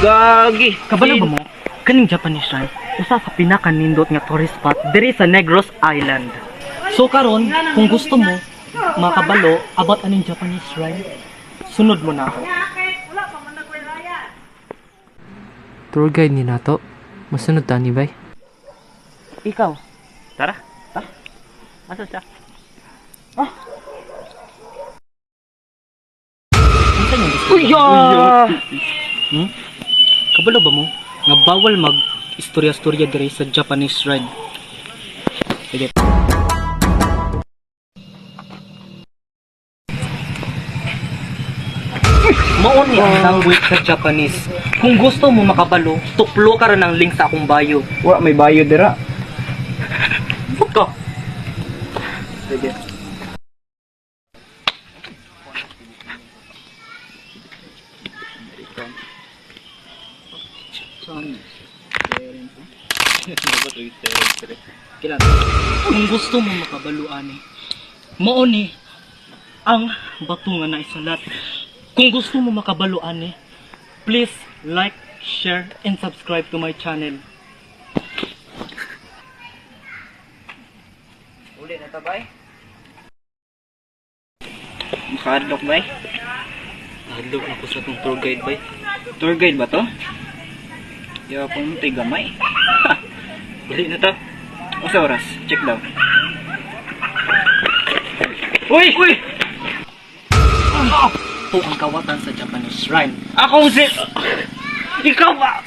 Gagi. Kabalo ba mo? Kaning Japanese shrine, usa sa pinakanindot nga tourist spot diri sa Negros Island. So karon, kung gusto mo makabalo about aning Japanese shrine, sunod mo na ako. Tour guide ni nato. Masunod ta ni bay. Ikaw, Tara. Asa siya? unsa man gusto? Uya! Kabalo ba mo nga bawal mag istorya-istorya diri sa Japanese shrine? Sige. Maon ni ang language sa Japanese. Kung gusto mo makabalo, tuklo ka rin ng link sa akong bio. Wa may bayo dira. Fuck. Sige. Kung gusto mo makabaluan mao ni ang bato nga naisalat. Kung gusto mo makabaluan please like, share, and subscribe to my channel. Uli na ta bay. Makadlok bay. Hadlok ako sa tong tour guide bay. Tour guide ba to? Yaw pong gamay. Uli na ta. Asa oras? Check daw. Uy! Uy! Ito ang kawatan sa Japanese shrine. Akong si... Ikaw ba?